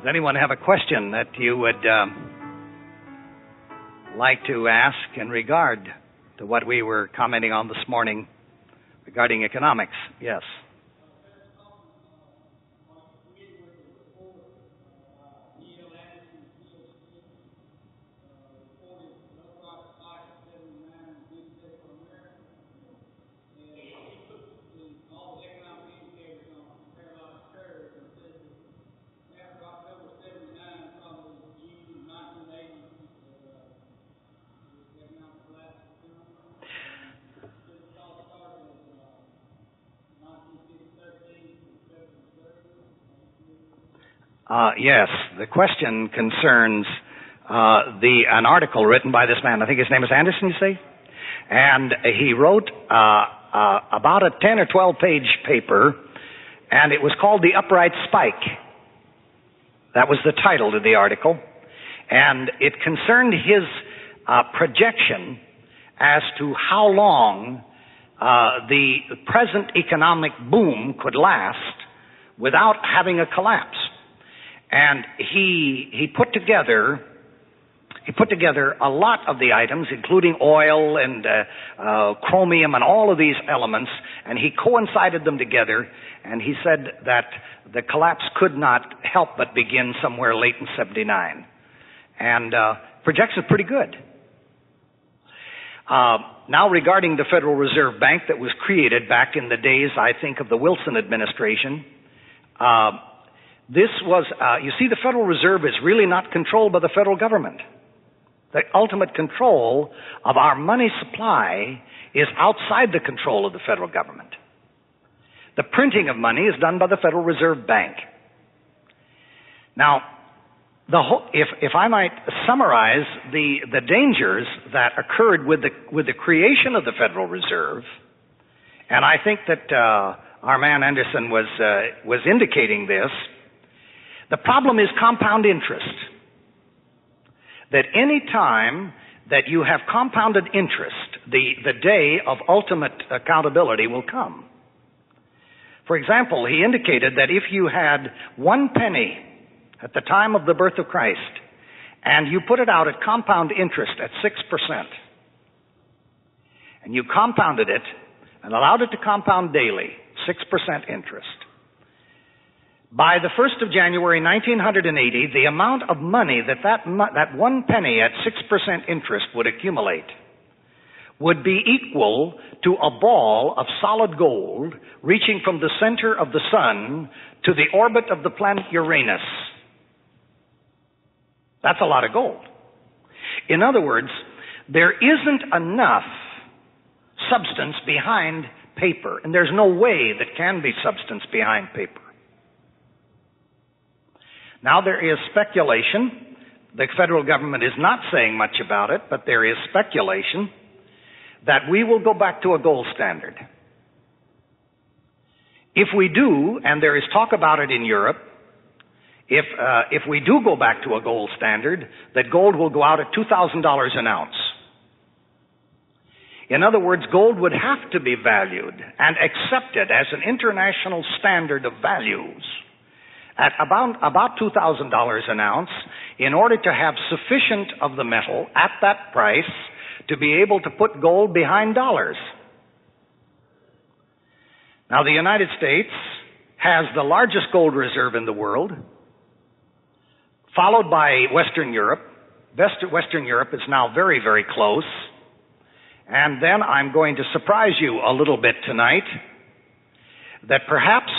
Does anyone have a question that you would like to ask in regard to what we were commenting on this morning regarding economics? Yes. Yes, the question concerns an article written by this man. I think his name is Anderson, you say? And he wrote about a 10 or 12 page paper, and it was called The Upright Spike. That was the title of the article. And it concerned his projection as to how long the present economic boom could last without having a collapse. And he put together a lot of the items, including oil and chromium and all of these elements, and he coincided them together, and he said that the collapse could not help but begin somewhere late in 79. And projections are pretty good. Now regarding the Federal Reserve Bank that was created back in the days, I think, of the Wilson administration, this was, you see, the Federal Reserve is really not controlled by the federal government. The ultimate control of our money supply is outside the control of the federal government. The printing of money is done by the Federal Reserve Bank. Now, if I might summarize the dangers that occurred with the creation of the Federal Reserve, and I think that our man Anderson was indicating this. The problem is compound interest. That any time that you have compounded interest, the day of ultimate accountability will come. For example, he indicated that if you had 1 penny at the time of the birth of Christ, and you put it out at compound interest at 6%, and you compounded it and allowed it to compound daily, 6% interest, by the 1st of January 1980, the amount of money that 1 penny at 6% interest would accumulate would be equal to a ball of solid gold reaching from the center of the sun to the orbit of the planet Uranus. That's a lot of gold. In other words, there isn't enough substance behind paper, and there's no way that can be substance behind paper. Now there is speculation. The federal government is not saying much about it, but there is speculation that we will go back to a gold standard. If we do, and there is talk about it in Europe, if we do go back to a gold standard, that gold will go out at $2,000 an ounce. In other words, gold would have to be valued and accepted as an international standard of values at about $2,000 an ounce in order to have sufficient of the metal at that price to be able to put gold behind dollars. Now, the United States has the largest gold reserve in the world, followed by Western Europe. Western Europe is now very, very close. And then I'm going to surprise you a little bit tonight that perhaps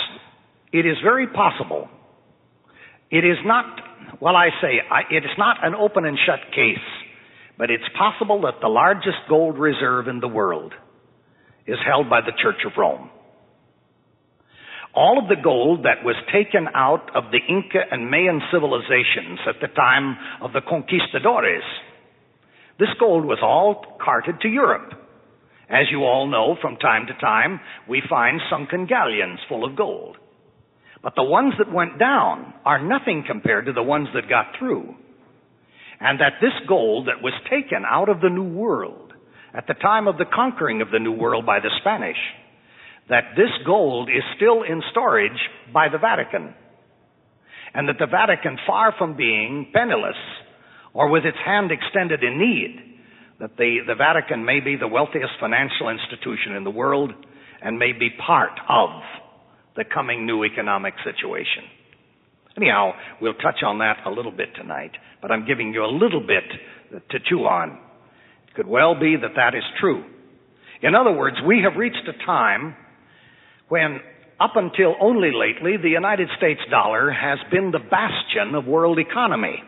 it is very possible. It is not, it is not an open and shut case, but it's possible that the largest gold reserve in the world is held by the Church of Rome. All of the gold that was taken out of the Inca and Mayan civilizations at the time of the conquistadores, this gold was all carted to Europe. As you all know, from time to time, we find sunken galleons full of gold. But the ones that went down are nothing compared to the ones that got through. And that this gold that was taken out of the New World at the time of the conquering of the New World by the Spanish, that this gold is still in storage by the Vatican. and that the Vatican, far from being penniless or with its hand extended in need, that the Vatican may be the wealthiest financial institution in the world and may be part of the coming new economic situation. Anyhow, we'll touch on that a little bit tonight, but I'm giving you a little bit to chew on. It could well be that that is true. In other words, we have reached a time when, up until only lately, the United States dollar has been the bastion of world economy.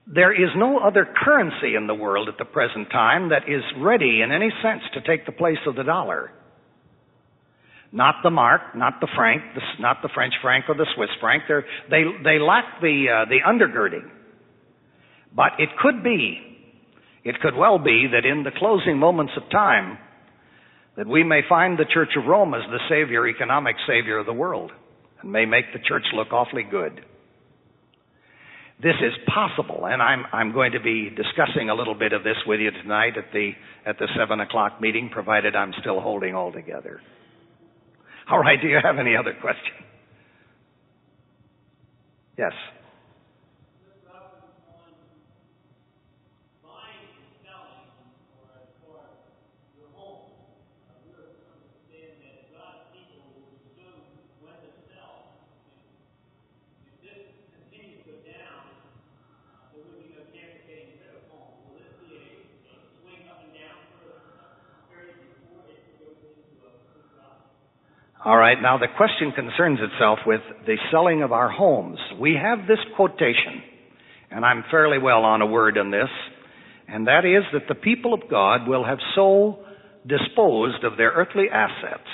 There is no other currency in the world at the present time that is ready in any sense to take the place of the dollar. Not the mark, not the franc, not the French franc or the Swiss franc. They lack the undergirding. But it could well be that in the closing moments of time that we may find the Church of Rome as the savior, economic savior of the world, and may make the church look awfully good. This is possible, and I'm going to be discussing a little bit of this with you tonight at the 7 o'clock meeting, provided I'm still holding all together. All right, do you have any other question? Yes. All right, now the question concerns itself with the selling of our homes. We have this quotation, and I'm fairly well on a word on this, and that is that the people of God will have so disposed of their earthly assets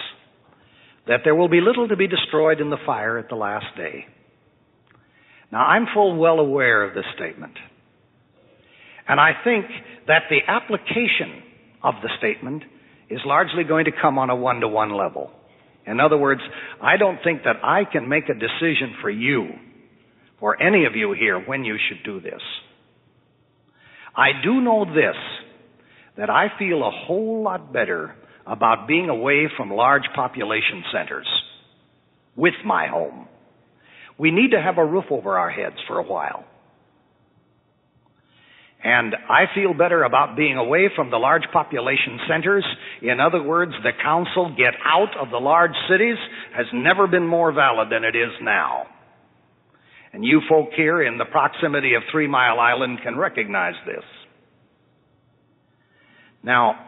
that there will be little to be destroyed in the fire at the last day. Now, I'm full well aware of this statement, and I think that the application of the statement is largely going to come on a one-to-one level. In other words, I don't think that I can make a decision for you, or any of you here, when you should do this. I do know this, that I feel a whole lot better about being away from large population centers with my home. We need to have a roof over our heads for a while. And I feel better about being away from the large population centers. In other words, the counsel, get out of the large cities, has never been more valid than it is now. And you folk here in the proximity of 3 Mile Island can recognize this. Now,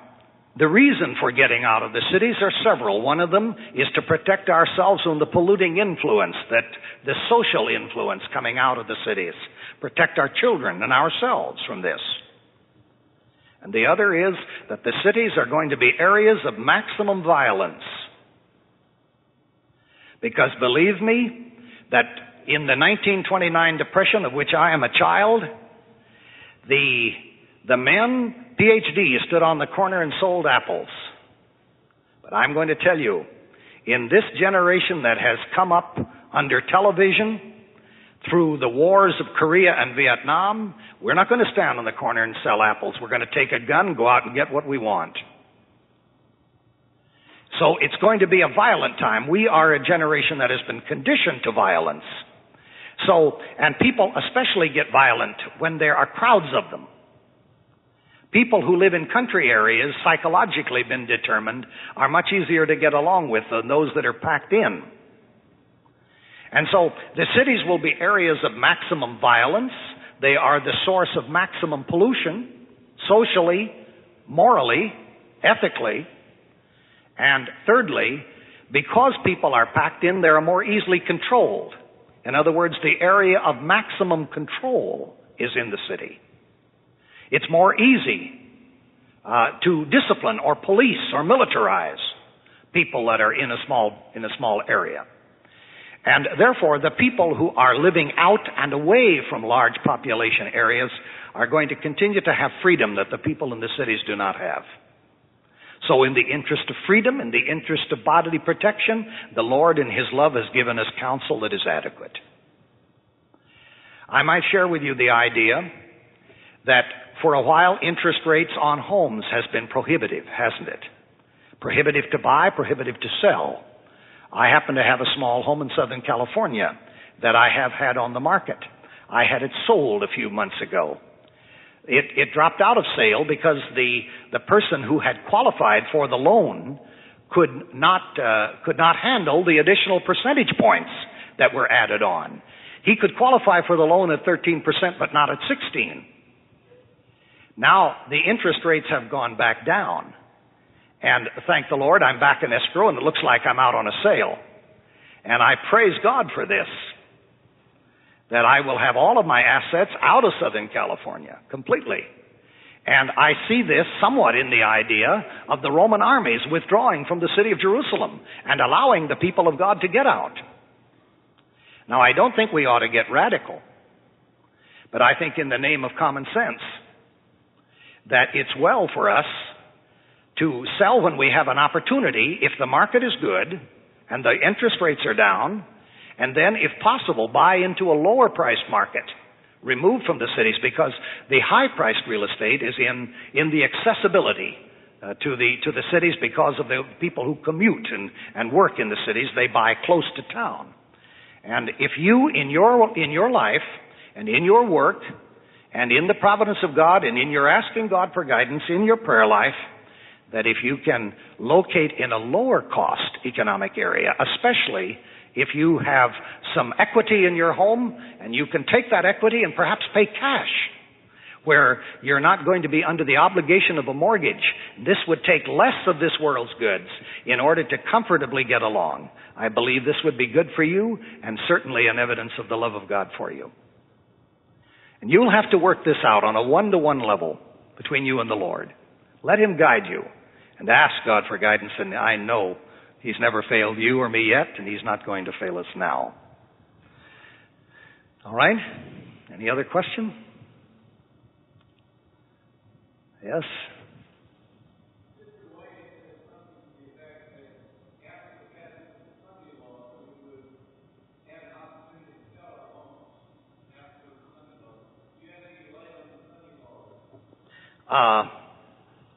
the reason for getting out of the cities are several. One of them is to protect ourselves from the polluting influence, the social influence coming out of the cities. Protect our children and ourselves from this. And the other is that the cities are going to be areas of maximum violence. Because believe me, that in the 1929 Depression, of which I am a child, the men, PhDs, stood on the corner and sold apples. But I'm going to tell you, in this generation that has come up under television, through the wars of Korea and Vietnam, we're not going to stand on the corner and sell apples. We're going to take a gun, go out and get what we want. So it's going to be a violent time. We are a generation that has been conditioned to violence. And people especially get violent when there are crowds of them. People who live in country areas, psychologically been determined, are much easier to get along with than those that are packed in. And so the cities will be areas of maximum violence. They are the source of maximum pollution, socially, morally, ethically. And thirdly, because people are packed in, they are more easily controlled. In other words, the area of maximum control is in the city. It's more easy to discipline or police or militarize people that are in a small area. And therefore, the people who are living out and away from large population areas are going to continue to have freedom that the people in the cities do not have. So in the interest of freedom, in the interest of bodily protection, the Lord in His love has given us counsel that is adequate. I might share with you the idea that for a while interest rates on homes has been prohibitive, hasn't it? Prohibitive to buy, prohibitive to sell. I happen to have a small home in Southern California. that I have had on the market. I had it sold a few months ago. It dropped out of sale because the person who had qualified for the loan could not handle the additional percentage points that were added on. He could qualify for the loan at 13%, but not at 16%. Now, the interest rates have gone back down. And thank the Lord, I'm back in escrow, and it looks like I'm out on a sale. And I praise God for this, that I will have all of my assets out of Southern California completely. And I see this somewhat in the idea of the Roman armies withdrawing from the city of Jerusalem and allowing the people of God to get out. Now, I don't think we ought to get radical, but I think in the name of common sense that it's well for us to sell when we have an opportunity if the market is good and the interest rates are down, and then, if possible, buy into a lower priced market, removed from the cities, because the high-priced real estate is in the accessibility to the cities because of the people who commute and work in the cities. They buy close to town. And if you, in your life and in your work and in the providence of God and in your asking God for guidance in your prayer life, that if you can locate in a lower cost economic area, especially if you have some equity in your home and you can take that equity and perhaps pay cash, where you're not going to be under the obligation of a mortgage. This would take less of this world's goods in order to comfortably get along. I believe this would be good for you and certainly an evidence of the love of God for you. And you'll have to work this out on a one-to-one level between you and the Lord. Let Him guide you and ask God for guidance, and I know He's never failed you or me yet, and He's not going to fail us now. All right? Any other question? Yes?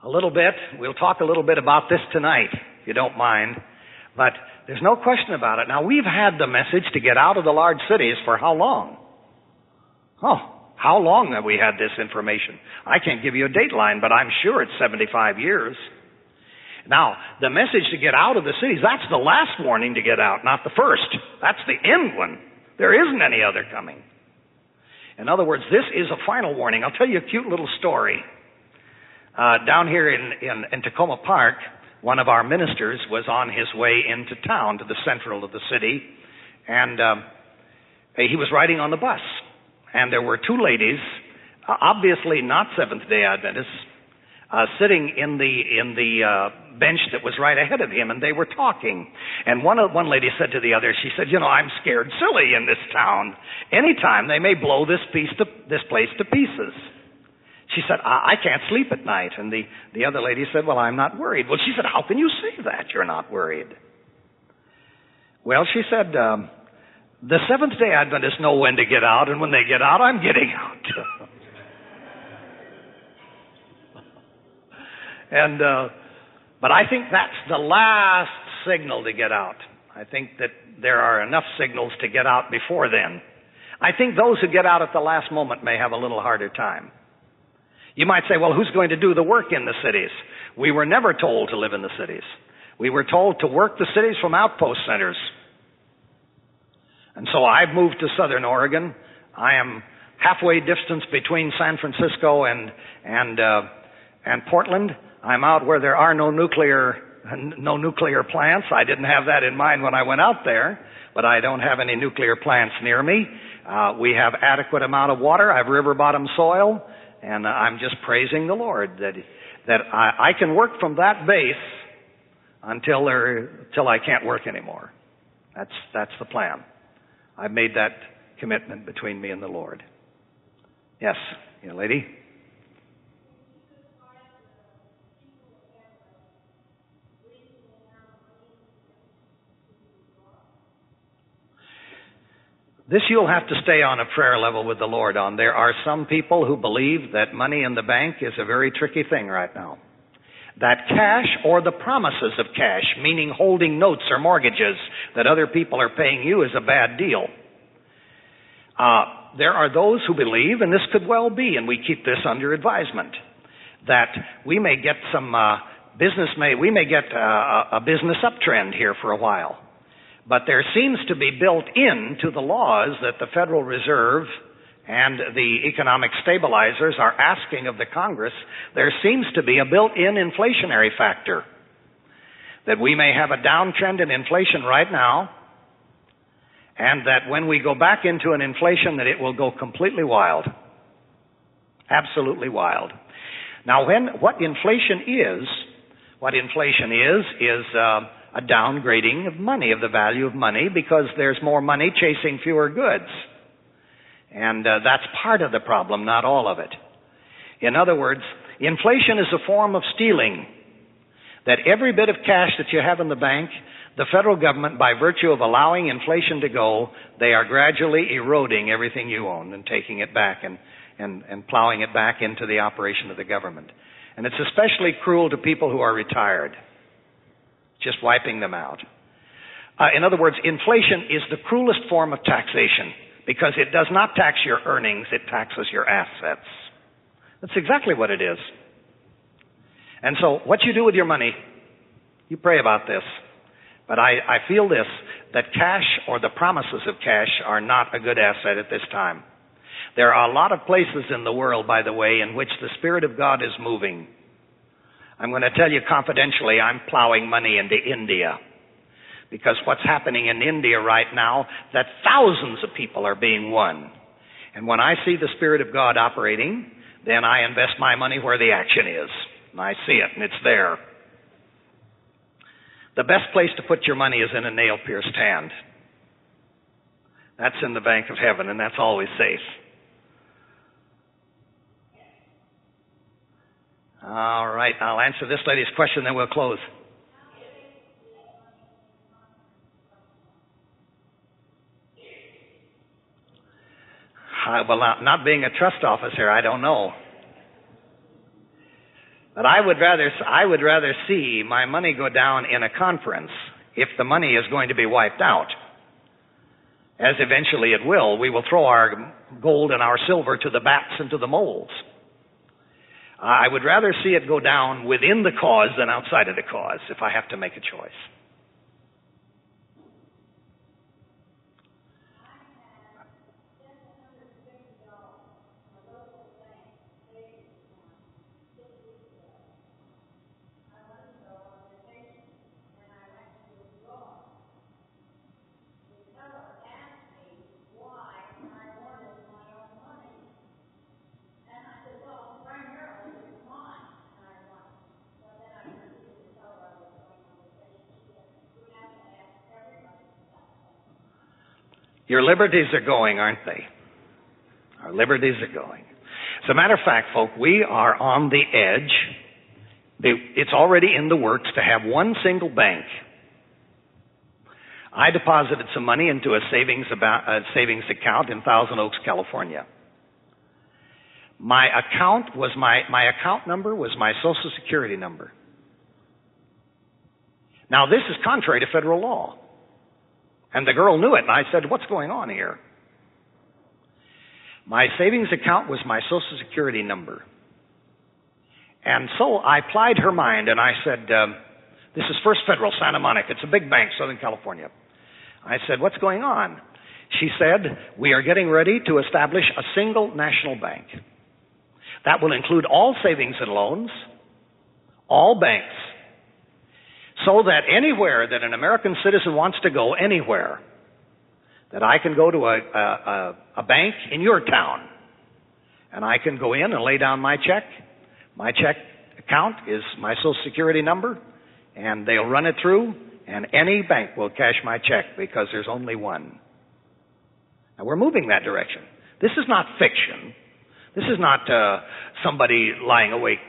A little bit. We'll talk a little bit about this tonight, if you don't mind. But there's no question about it. Now, we've had the message to get out of the large cities for how long? How long have we had this information? I can't give you a dateline, but I'm sure it's 75 years. Now, the message to get out of the cities, that's the last warning to get out, not the first. That's the end one. There isn't any other coming. In other words, this is a final warning. I'll tell you a cute little story. Down here in Tacoma Park, one of our ministers was on his way into town to the central of the city, and he was riding on the bus. And there were two ladies, obviously not Seventh-day Adventists, sitting in the bench that was right ahead of him, and they were talking. And one lady said to the other, she said, I'm scared silly in this town. Anytime they may blow this place to pieces. She said, I can't sleep at night. And the other lady said, well, I'm not worried. Well, she said, how can you say that? You're not worried. Well, she said, the Seventh-day Adventists know when to get out, and when they get out, I'm getting out. But I think that's the last signal to get out. I think that there are enough signals to get out before then. I think those who get out at the last moment may have a little harder time. You might say, well, who's going to do the work in the cities? We were never told to live in the cities. We were told to work the cities from outpost centers. And so I've moved to Southern Oregon. I am halfway distance between San Francisco and Portland. I'm out where there are no nuclear plants. I didn't have that in mind when I went out there, but I don't have any nuclear plants near me. We have adequate amount of water. I have river bottom soil. And I'm just praising the Lord that I can work from that base until I can't work anymore. That's the plan. I've made that commitment between me and the Lord. Yes, lady. This you'll have to stay on a prayer level with the Lord on. There are some people who believe that money in the bank is a very tricky thing right now. That cash or the promises of cash, meaning holding notes or mortgages that other people are paying you, is a bad deal. There are those who believe, and this could well be, and we keep this under advisement, that we may get a business uptrend here for a while. But there seems to be built into the laws that the Federal Reserve and the economic stabilizers are asking of the Congress, there seems to be a built-in inflationary factor. That we may have a downtrend in inflation right now, and that when we go back into an inflation, that it will go completely wild. Absolutely wild. Now, what inflation is a downgrading of money, of the value of money, because there's more money chasing fewer goods. And that's part of the problem, not all of it. In other words, inflation is a form of stealing. That every bit of cash that you have in the bank, the federal government, by virtue of allowing inflation to go, they are gradually eroding everything you own and taking it back and plowing it back into the operation of the government. And it's especially cruel to people who are retired, just wiping them out. In other words, inflation is the cruelest form of taxation because it does not tax your earnings, it taxes your assets. That's exactly what it is. And so what you do with your money, you pray about this. But I feel this, that cash or the promises of cash are not a good asset at this time. There are a lot of places in the world, by the way, in which the Spirit of God is moving. I'm going to tell you confidentially, I'm plowing money into India. Because what's happening in India right now, that thousands of people are being won. And when I see the Spirit of God operating, then I invest my money where the action is. And I see it, and it's there. The best place to put your money is in a nail-pierced hand. That's in the bank of heaven, and that's always safe. All right, I'll answer this lady's question, then we'll close. Well, not being a trust officer, I don't know. But I would rather see my money go down in a conference if the money is going to be wiped out. As eventually it will. We will throw our gold and our silver to the bats and to the moles. I would rather see it go down within the cause than outside of the cause if I have to make a choice. Your liberties are going, aren't they? Our liberties are going. As a matter of fact, folk, we are on the edge. It's already in the works to have one single bank. I deposited some money into a savings account in Thousand Oaks, California. My account number was my Social Security number. Now, this is contrary to federal law. And the girl knew it, and I said, what's going on here? My savings account was my Social Security number. And so I plied her mind, and I said, this is First Federal, Santa Monica. It's a big bank, Southern California. I said, what's going on? She said, we are getting ready to establish a single national bank. That will include all savings and loans, all banks, so that anywhere that an American citizen wants to go, anywhere, that I can go to a bank in your town, and I can go in and lay down my check. My check account is my Social Security number, and they'll run it through, and any bank will cash my check because there's only one. Now, we're moving that direction. This is not fiction. This is not somebody lying awake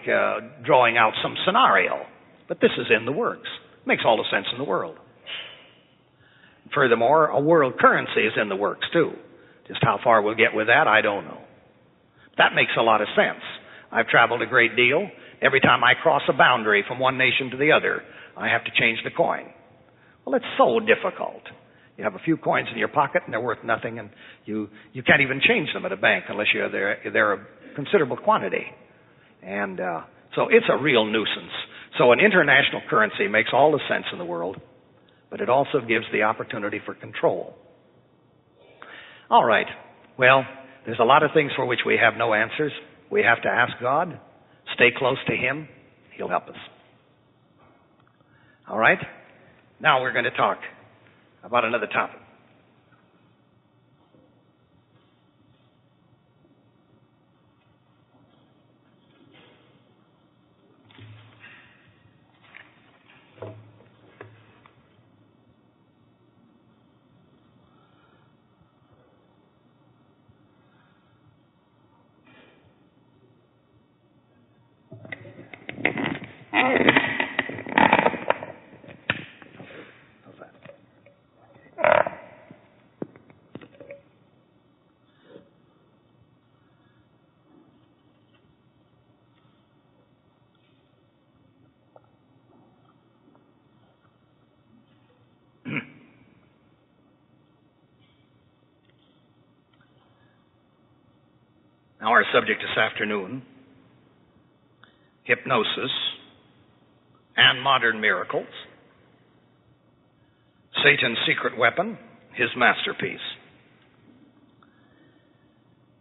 drawing out some scenario. But this is in the works. Makes all the sense in the world. Furthermore, a world currency is in the works too. Just how far we'll get with that, I don't know. That makes a lot of sense. I've traveled a great deal. Every time I cross a boundary from one nation to the other, I have to change the coin. Well, it's so difficult. You have a few coins in your pocket and they're worth nothing, and you can't even change them at a bank unless they're a considerable quantity. And so it's a real nuisance. So an international currency makes all the sense in the world, but it also gives the opportunity for control. All right. Well, there's a lot of things for which we have no answers. We have to ask God, stay close to Him. He'll help us. All right? Now we're going to talk about another topic. Now our subject this afternoon, hypnosis and modern miracles, Satan's secret weapon, his masterpiece.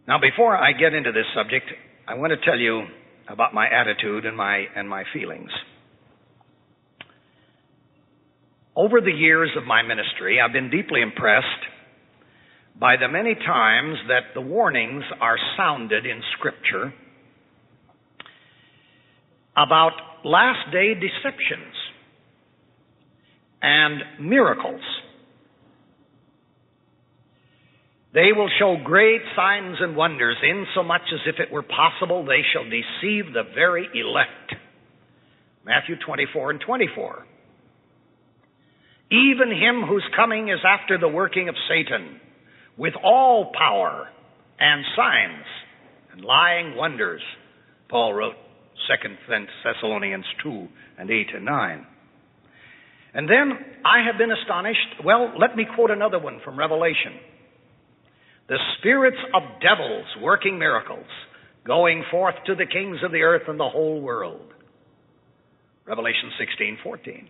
Now before I get into this subject, I want to tell you about my attitude and my feelings. Over the years of my ministry, I've been deeply impressed by the many times that the warnings are sounded in Scripture about last-day deceptions and miracles. They will show great signs and wonders, insomuch as if it were possible they shall deceive the very elect. Matthew 24 and 24. Even him whose coming is after the working of Satan, with all power and signs and lying wonders, Paul wrote 2 Thessalonians 2 and 8 and 9. And then I have been astonished. Well, let me quote another one from Revelation. The spirits of devils working miracles, going forth to the kings of the earth and the whole world. Revelation 16:14.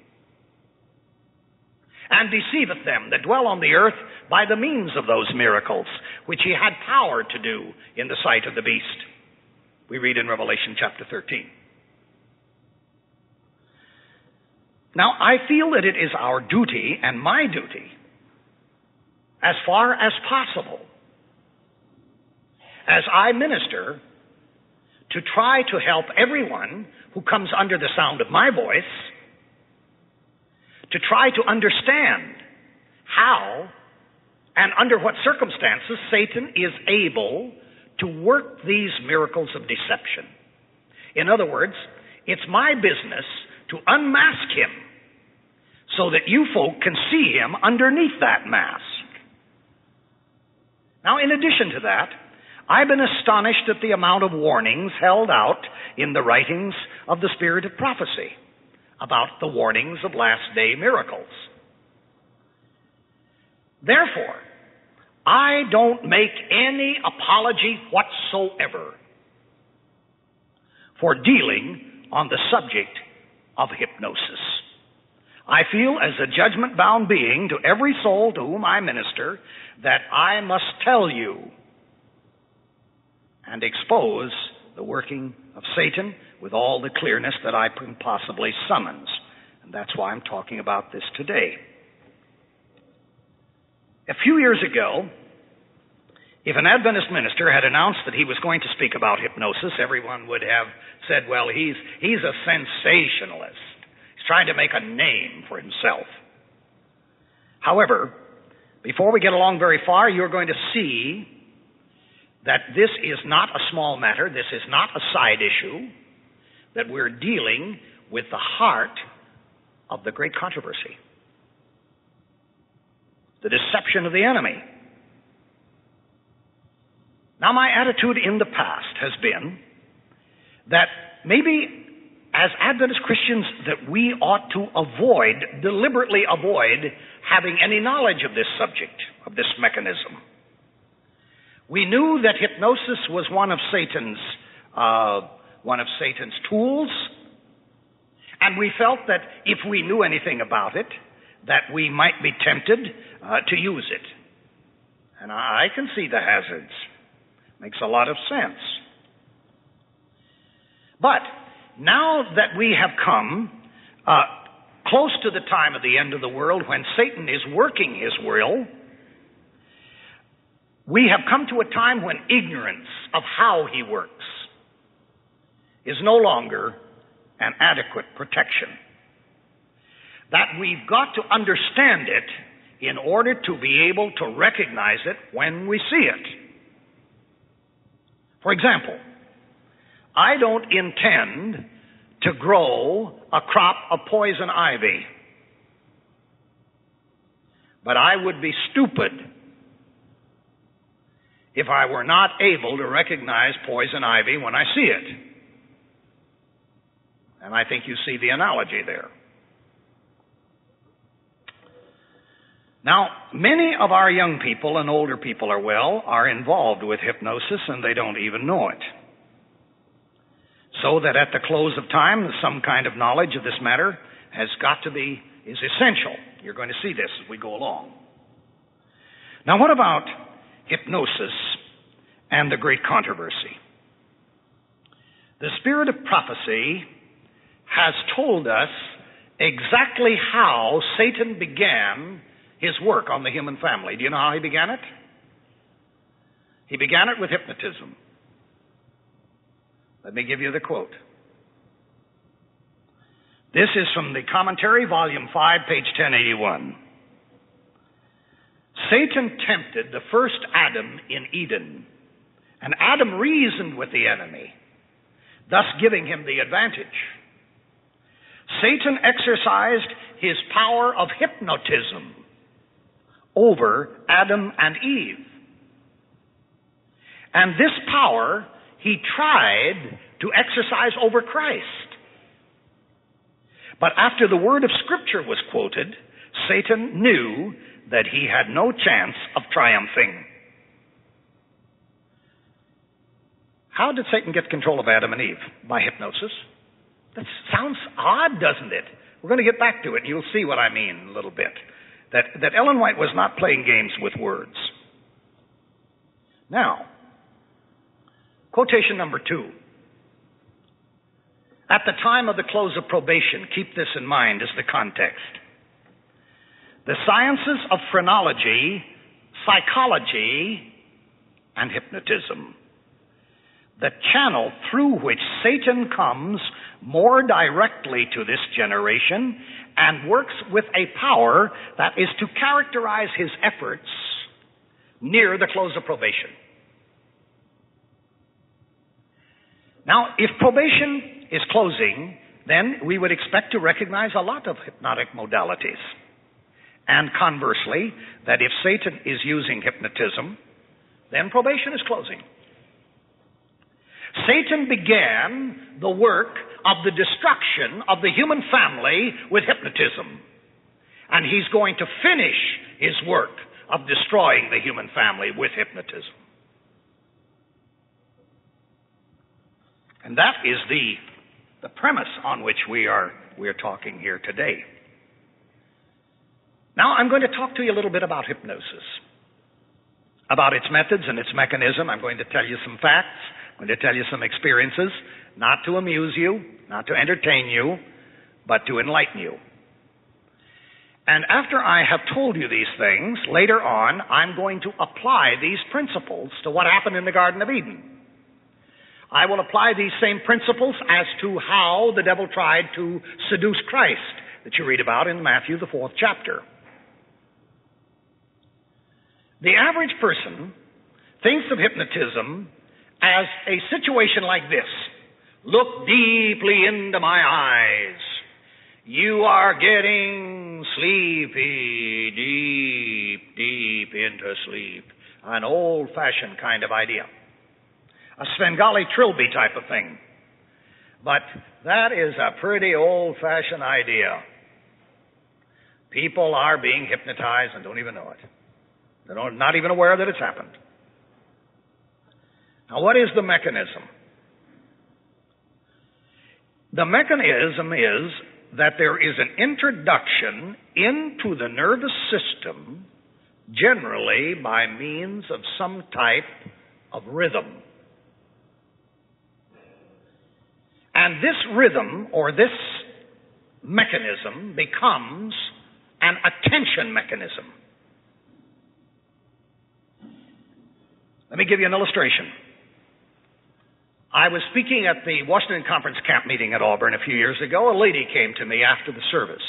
And deceiveth them that dwell on the earth by the means of those miracles, which he had power to do in the sight of the beast. We read in Revelation chapter 13. Now, I feel that it is our duty and my duty, as far as possible, as I minister, to try to help everyone who comes under the sound of my voice to try to understand how and under what circumstances Satan is able to work these miracles of deception. In other words, it's my business to unmask him so that you folk can see him underneath that mask. Now, in addition to that, I've been astonished at the amount of warnings held out in the writings of the Spirit of prophecy about the warnings of last-day miracles. Therefore, I don't make any apology whatsoever for dealing on the subject of hypnosis. I feel, as a judgment-bound being to every soul to whom I minister, that I must tell you and expose the working of Satan with all the clearness that I can possibly summons. And that's why I'm talking about this today. A few years ago, if an Adventist minister had announced that he was going to speak about hypnosis, everyone would have said, well, he's a sensationalist. He's trying to make a name for himself. However, before we get along very far, you're going to see that this is not a small matter, this is not a side issue, that we're dealing with the heart of the great controversy. The deception of the enemy. Now, my attitude in the past has been that maybe as Adventist Christians that we ought to avoid, deliberately avoid, having any knowledge of this subject, of this mechanism. We knew that hypnosis was one of Satan's tools, and we felt that if we knew anything about it, that we might be tempted to use it. And I can see the hazards. Makes a lot of sense. But now that we have come close to the time of the end of the world when Satan is working his will, we have come to a time when ignorance of how he works is no longer an adequate protection. That we've got to understand it in order to be able to recognize it when we see it. For example, I don't intend to grow a crop of poison ivy, but I would be stupid if I were not able to recognize poison ivy when I see it. And I think you see the analogy there. Now, many of our young people and older people are involved with hypnosis, and they don't even know it. So that at the close of time, some kind of knowledge of this matter is essential. You're going to see this as we go along. Now, what about hypnosis and the great controversy? The spirit of prophecy has told us exactly how Satan began his work on the human family. Do you know how he began it? He began it with hypnotism. Let me give you the quote. This is from the commentary, volume 5, page 1081. Satan tempted the first Adam in Eden, and Adam reasoned with the enemy, thus giving him the advantage. Satan exercised his power of hypnotism over Adam and Eve. And this power he tried to exercise over Christ. But after the word of Scripture was quoted, Satan knew that he had no chance of triumphing. How did Satan get control of Adam and Eve? By hypnosis. That sounds odd, doesn't it? We're going to get back to it, and you'll see what I mean in a little bit. That Ellen White was not playing games with words. Now, quotation number 2. At the time of the close of probation, keep this in mind as the context. The sciences of phrenology, psychology, and hypnotism, the channel through which Satan comes more directly to this generation and works with a power that is to characterize his efforts near the close of probation. Now, if probation is closing, then we would expect to recognize a lot of hypnotic modalities. And conversely, that if Satan is using hypnotism, then probation is closing. Satan began the work of the destruction of the human family with hypnotism. And he's going to finish his work of destroying the human family with hypnotism. And that is the premise on which we are talking here today. Now I'm going to talk to you a little bit about hypnosis, about its methods and its mechanism. I'm going to tell you some facts. I'm going to tell you some experiences, not to amuse you, not to entertain you, but to enlighten you. And after I have told you these things, later on, I'm going to apply these principles to what happened in the Garden of Eden. I will apply these same principles as to how the devil tried to seduce Christ that you read about in Matthew, the 4th chapter. The average person thinks of hypnotism as a situation like this. Look deeply into my eyes. You are getting sleepy, deep into sleep. An old-fashioned kind of idea. A Svengali trilby type of thing. But that is a pretty old-fashioned idea. People are being hypnotized and don't even know it. They're not even aware that it's happened. Now, what is the mechanism? The mechanism is that there is an introduction into the nervous system, generally by means of some type of rhythm. And this rhythm, or this mechanism, becomes an attention mechanism. Let me give you an illustration. I was speaking at the Washington Conference Camp meeting at Auburn a few years ago. A lady came to me after the service.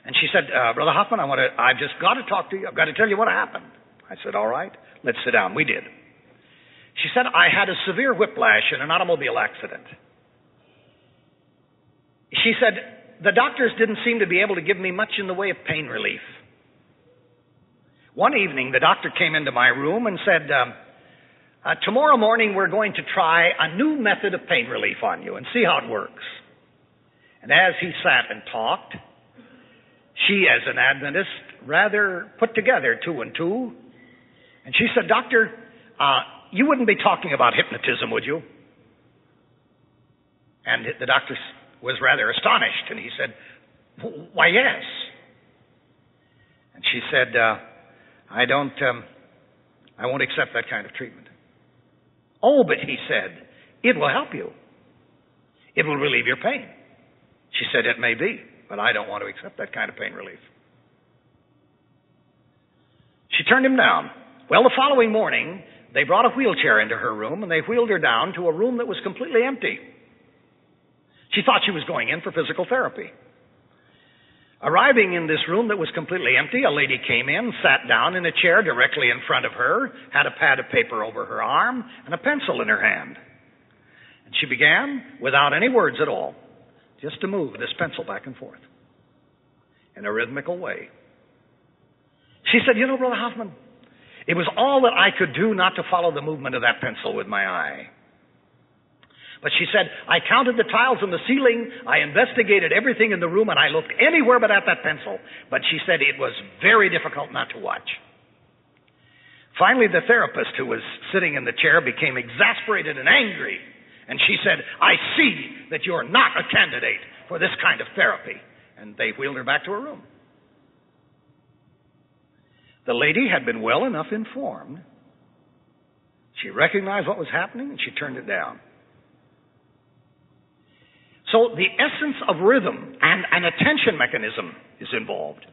And she said, Brother Hoffman, I've just got to talk to you. I've got to tell you what happened. I said, all right, let's sit down. We did. She said, I had a severe whiplash in an automobile accident. She said, the doctors didn't seem to be able to give me much in the way of pain relief. One evening, the doctor came into my room and said, tomorrow morning we're going to try a new method of pain relief on you and see how it works. And as he sat and talked, she, as an Adventist, rather put together two and two. And she said, Doctor, you wouldn't be talking about hypnotism, would you? And the doctor was rather astonished, and he said, why, yes. And she said, I won't accept that kind of treatment. Oh, but he said, it will help you. It will relieve your pain. She said, it may be, but I don't want to accept that kind of pain relief. She turned him down. Well, the following morning, they brought a wheelchair into her room, and they wheeled her down to a room that was completely empty. She thought she was going in for physical therapy. Arriving in this room that was completely empty, a lady came in, sat down in a chair directly in front of her, had a pad of paper over her arm, and a pencil in her hand. And she began, without any words at all, just to move this pencil back and forth in a rhythmical way. She said, you know, Brother Hoffman, it was all that I could do not to follow the movement of that pencil with my eye. But she said, I counted the tiles in the ceiling, I investigated everything in the room, and I looked anywhere but at that pencil. But she said it was very difficult not to watch. Finally, the therapist who was sitting in the chair became exasperated and angry. And she said, I see that you're not a candidate for this kind of therapy. And they wheeled her back to her room. The lady had been well enough informed. She recognized what was happening, and she turned it down. So the essence of rhythm and an attention mechanism is involved.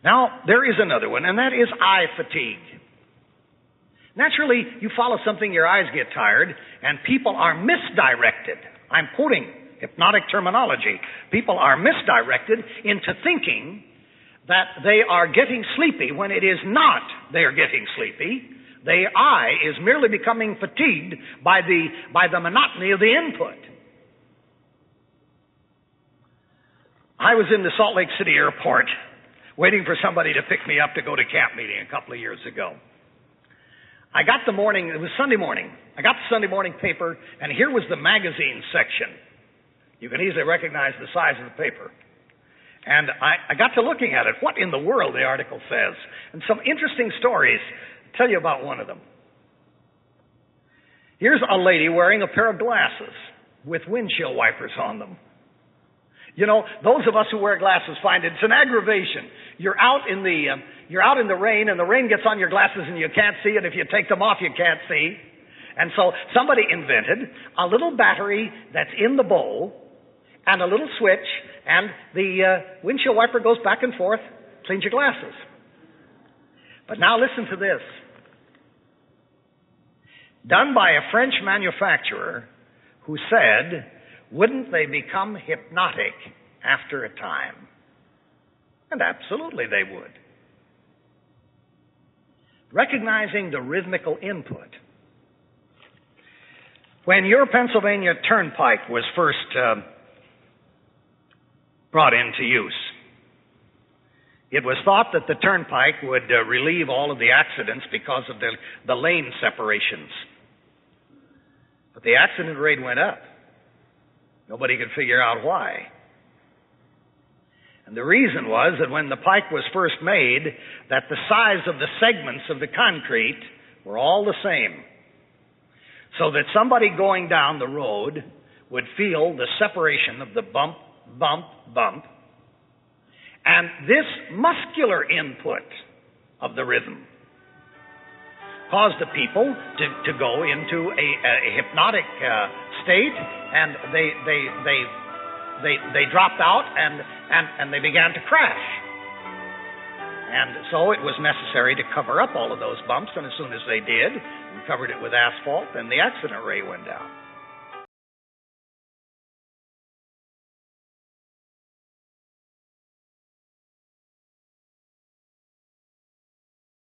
Now, there is another one, and that is eye fatigue. Naturally, you follow something, your eyes get tired, and people are misdirected. I'm quoting hypnotic terminology. People are misdirected into thinking that they are getting sleepy when it is not they are getting sleepy. The eye is merely becoming fatigued by the monotony of the input. I was in the Salt Lake City airport waiting for somebody to pick me up to go to camp meeting a couple of years ago. I got it was Sunday morning. I got the Sunday morning paper, and here was the magazine section. You can easily recognize the size of the paper. And I got to looking at it. What in the world, the article says. And some interesting stories. I'll tell you about one of them. Here's a lady wearing a pair of glasses with windshield wipers on them. You know, those of us who wear glasses find it's an aggravation. You're out in the rain, and the rain gets on your glasses, and you can't see it. If you take them off, you can't see. And so somebody invented a little battery that's in the bowl, and a little switch, and the windshield wiper goes back and forth, cleans your glasses. But now listen to this. Done by a French manufacturer who said, wouldn't they become hypnotic after a time? And absolutely they would. Recognizing the rhythmical input. When your Pennsylvania Turnpike was first brought into use, it was thought that the Turnpike would relieve all of the accidents because of the lane separations. But the accident rate went up. Nobody could figure out why. And the reason was that when the pike was first made, that the size of the segments of the concrete were all the same. So that somebody going down the road would feel the separation of the bump, bump, bump. And this muscular input of the rhythm caused the people to go into a hypnotic state, and they dropped out and they began to crash. And so it was necessary to cover up all of those bumps, and as soon as they did, and covered it with asphalt, then the accident rate went down.